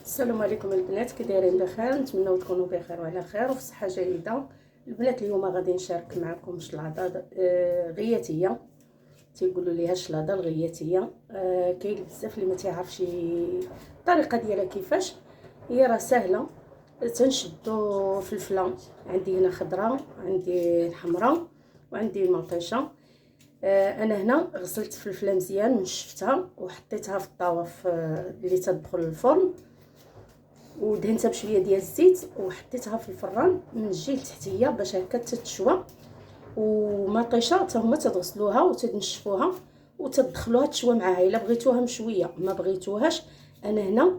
السلام عليكم البنات، كي دايرين؟ بخير؟ نتمنوا تكونوا بخير وعلى خير وفي صحه جيده. البنات اليوم غادي نشارك معكم شلاضه غياتيه، تيقولوا ليها الشلاضه الغياتيه. كاين بزاف اللي ما تيعرفش الطريقه ديالها كيفاش. هي راه سهله. تنشدوا فلفله، عندي هنا خضراء، عندي الحمراء، وعندي المطيشه. انا هنا غسلت فلفله مزيان ونشفتها وحطيتها في الطاوه اللي تدخل الفرن، ودهنتها بشويه ديال الزيت وحطيتها في الفران من الجهه التحتيه باش هكا تتشوى. ومطيشه حتى هما تغسلوها وتنشفوها وتدخلوها تشوى معاها الا بغيتوها مشويه، ما بغيتوهاش. انا هنا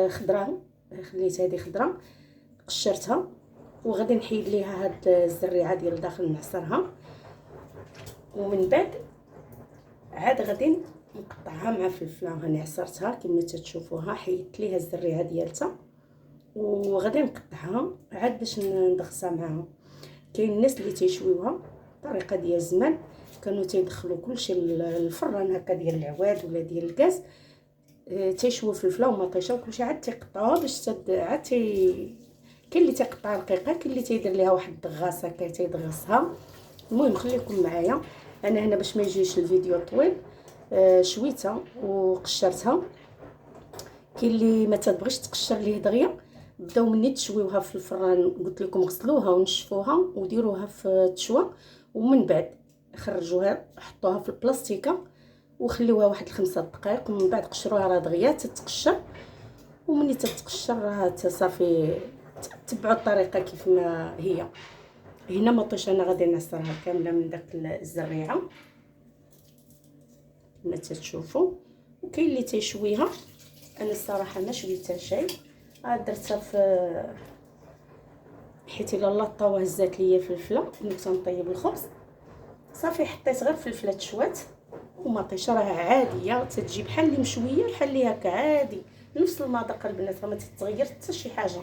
خضراء، خليت هذه خضراء قشرتها وغادي نحيد ليها هاد الزريعه ديال داخل نعصرها، ومن بعد عاد غادي نقطعها مع فلفله. هاني عصرتها كما تتشوفوها، حيدت ليها الزريعه ديالتها وغادي نقطعها عاد باش ندغسها معاها. كاين الناس اللي تيشويوها طريقه ديال زمان، كانوا تيدخلوا كلشي للفران هكا ديال العواد ولا ديال الغاز، تيشويو فلفله ومطيشه وكلشي عاد تيقطعوها باش عاد كاين اللي تيقطع رقيقه، كاين اللي تيدير ليها واحد الدغاسه هكا تيدغسها. المهم خليكم معايا. انا هنا باش ما يجيش الفيديو طويل شويتها وقشرتها. كاين اللي ما تبغيش تقشر ليه دغيا، بداو مني تشويوها في الفران، قلت لكم غسلوها ونشفوها وديروها في التشوى، ومن بعد خرجوها حطوها في البلاستيكه وخليوها واحد 5 دقائق، ومن بعد قشروها راه دغيا تتقشر. ومني تتقشر راه صافي تبعوا الطريقه كيف ما هي. هنا مطيشه انا غادي نعصرها كامله من داك الزريعه كما تشوفوا. وكاين اللي تيشويها، انا الصراحه ما شويتها شيء، درتها في حيت الا لاطه هزات ليا فلفله ملي تنطيب الخبز صافي حطيت غير فلفله تشوات ومطيشه راه عاديه، تتجي بحال اللي مشويه بحال اللي هكا عادي، نفس المذاق البنات، راه ما تتغير حتى شي حاجه،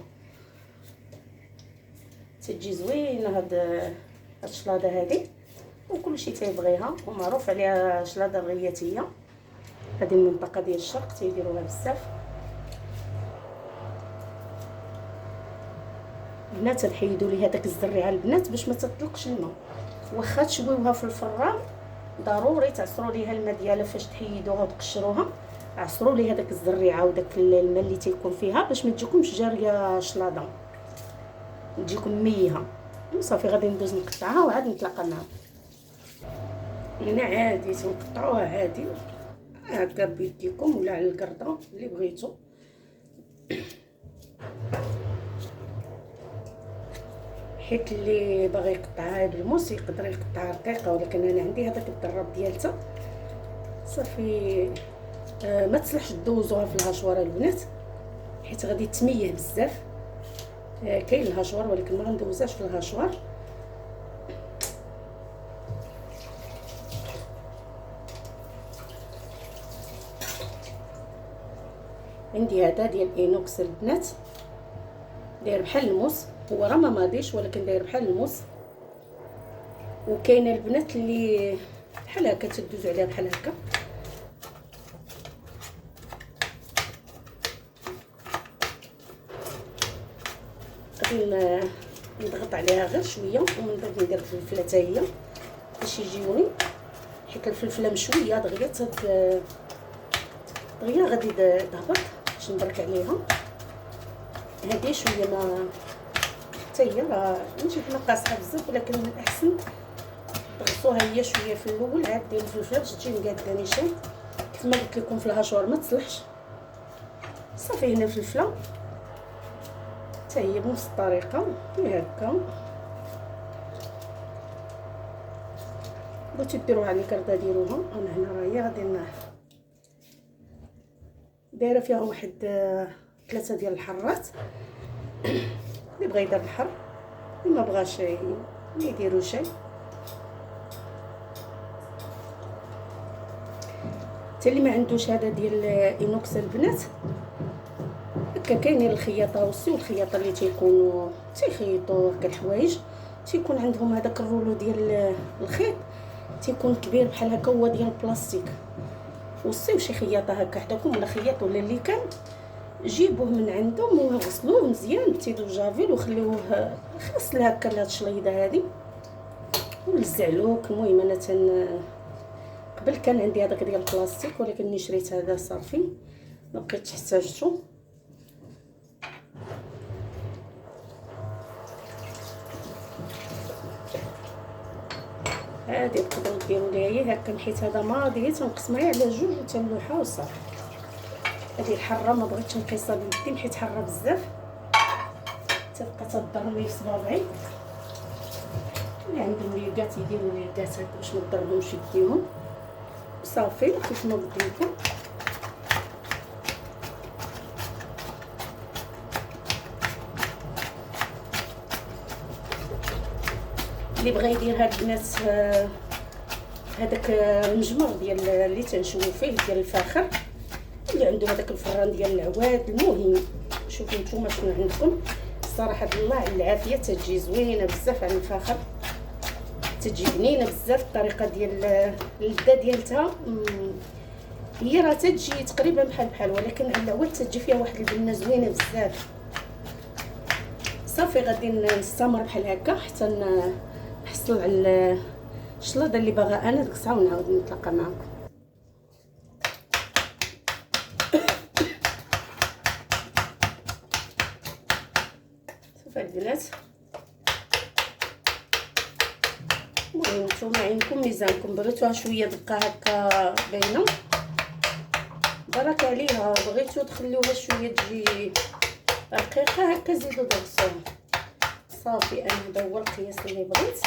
تتجي زوينه هاد الشلاضه هذه وكلشي تيبغيها ومعروف عليها شلاضه غياتيه. هذه المنطقه ديال الشرق تيديروها بزاف. هنا تنحيدوا ليها داك الزريعه البنات باش ما تطلقش الماء، واخا تشويوها في الفران ضروري تعصروا ليها الماء ديالها فاش تحيدوها وتقشروها، عصروا ليها داك الزريعه وداك الماء اللي تيكون فيها باش ما تجيكمش جاريه شلاضه، تجيكم ميها. صافي غادي ندوز نقطعها وعاد نتلاقى معكم. هنا عادي تنقطعوها عادي هكا بيديكم ولا على القرده اللي بغيتو. حيت اللي باغي يقطعها بالموس يقدر يقطعها رقيقه، ولكن انا عندي هذاك الدراب ديالتها صافي. ما تصلحش دوزوها في الهاشوار البنات حيت غادي تميه بزاف. كاين الهاشوار ولكن ما غندوزهاش في الهاشوار. عندي هذا ديال اينوكس البنات، داير بحال الموس، هو راه ما ماضيش ولكن داير بحال الموس. وكاينه البنات اللي بحال هكا تدوزو عليها بحال هكا، غادي نضغط عليها غير شويه ومن بعد ندير الفلفله حتى هي باش يجيوني، حيت الفلفله مشويه دغيا دغيا غادي تهبط باش نبرك عليها. هذه شويه ما حتى هي راه ماشي حنا قاصحه بزاف، ولكن من الاحسن تغطوها هي شويه في الاول عاد ديروا الفلفله باش تجي مقاده نيشان. كيف ما قلت لكم في الهاشوار ما تصلحش. صافي هنا الفلفله حتى هي بنفس الطريقه هكا، بغيتو ديروها على الكرده ديروها. انا هنا راهي غادي دايره فيها واحد 3 ديال الحرات، اللي بغى يدير الحر اللي ما بغاش ما يديرو شي. حتى اللي ما عندوش هذا ديال اينوكس البنات هكا كاينين الخياطه والخياطه اللي تيكونوا تيخيطوا هكا الحوايج، تيكون عندهم هذاك الرولو ديال الخيط تيكون كبير بحال هكا، هو ديال البلاستيك. وصيو شي خياطه هكا حداكم ولا خياط ولا اللي كان جيبوه من عندهم وغسلوه مزيان بتيدو جافيل وخليوه خاصل هكا لهاد الشليضه هادي والزعلوك. المهم انا قبل كان عندي هذاك ديال البلاستيك ولكن ملي شريت هذا صافي ما بقيتش احتاجته. هادي تقدروا ديروا ليها هي هكا، حيت هذا ماضي تنقسمها على جوج وتنلوحها وصافي. هذه الحره ما بغيتش نقيسها بيدي حيت حاره بزاف تبقى تضرني في صباعي. اللي عندهم ليكات يديروا ليكات هكا باش ما تضرهمش يديهم صافي كيف ما قلت لكم. اللي بغى يدير هاد البنات هذاك المجمر ديال اللي تنشوفو فيه ديال الفاخر، اللي عنده هذاك الفران ديال العواد. المهم شوفوا نتوما شنو عندكم. الصراحه الله على العافيه تجي زوينه بزاف على الفاخر، تجي بنينه بزاف. الطريقه ديال اللذه ديالتها هي راه تجي تقريبا بحال ولكن على العواد تجي فيها واحد البنه زوينه بزاف. صافي غادي نستمر بحال هكا حتى نحصل على الشلاضه اللي باغا انا. ديك الساعه ونعاود نتلاقى معكم. صافي البنات، المهم نتوما عينكم ميزانكم، بغيتوها شويه دقه هكا باينه برك عليها، بغيتو تخليوها شويه تجي رقيقه هكا زيدوا ضغطوها صافي. انا هذا هو القياس اللي بغيت.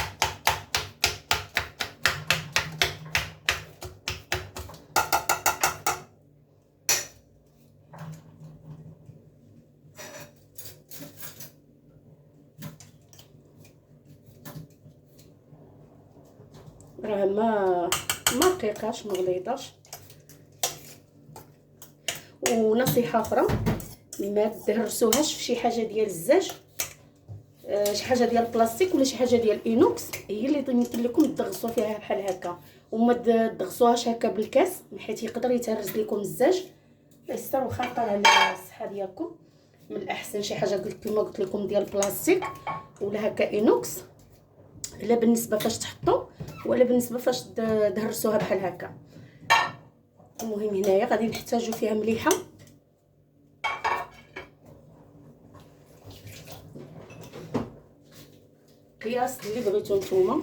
راه ما رقيقاش ما غليظاش. ونصيحه اخرى، ما تهرسوهاش في شي حاجه ديال الزاج، شي حاجه ديال البلاستيك ولا شي حاجه ديال اينوكس هي اللي يمكن لكم تدغسوا فيها بحال هكا. وما تدغسوهاش هكا بالكاس حيت يقدر يتهرس لكم الزاج، يستر خطر على الصحه ديالكم. من الاحسن شي حاجه كما قلت لكم ديال البلاستيك ولا هكا اينوكس، لا بالنسبه فاش تحطوا ولا بالنسبه فاش تهرسوها بحال هكا. المهم هنايا غادي نحتاجو فيها مليحه، قياس اللي بغيتو نتوما.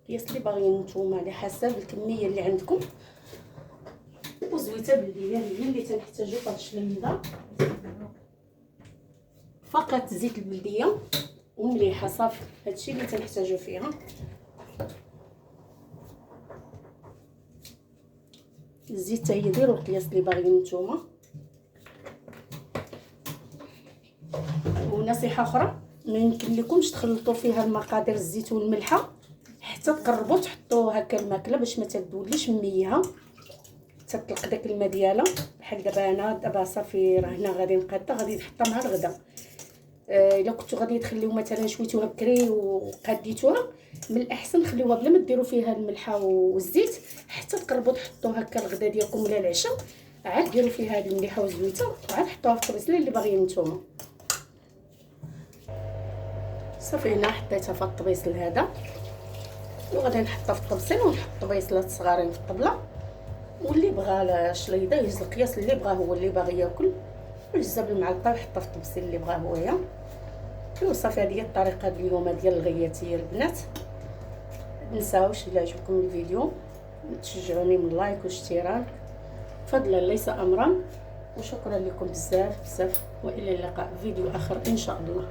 قياس اللي باغيين نتوما على حسب الكميه اللي عندكم. وزويته بلديه هي اللي تنحتاجو في هاد الشليضه، فقط زيت البلديه ومليحه صافي. هادشي اللي تنحتاجو فيها. الزيت حتى هي ديروا القياس اللي باغيين نتوما. ونصيحه اخرى، ما يمكن لكمش تخلطوا فيها المقادير الزيت والملحه حتى تقربوا تحطوا هكا الماكله باش ما توليش مميهه تطلق داك الماء ديالها. بحال دابا انا دابا صافي راه هنا غادي نقادها غادي نحطها مع الغدا. الا كنتو غادي تخليو مثلا شويتوها بكري وقاديتوها، من الاحسن خليوها بلا ما ديروا فيها الملحه والزيت حتى تقربوا تحطوا هكا الغدا ديالكم ولا العشاء، عاد ديروا فيها هذه المليحه والزويته وعاد حطوها في الطبيصله اللي باغيين نتوما. صافي هنا حطيتها في الطبيصل هذا وغادي نحطها في الطبسيل ونحط بيصلات صغارين في الطبله. واللي بغى الشليضه يهز القياس اللي بغى هو اللي باغي ياكل ويهزها بالمعلقه ويحطها في الطبسيل اللي بغاه هويا. وصافي هذه هي الطريقه اليوم ديال الغياتيه البنات. متنساوش الا عجبكم الفيديو تشجعوني من لايك واشتراك فضلا ليس امرا. وشكرا لكم بزاف والى اللقاء في فيديو اخر ان شاء الله.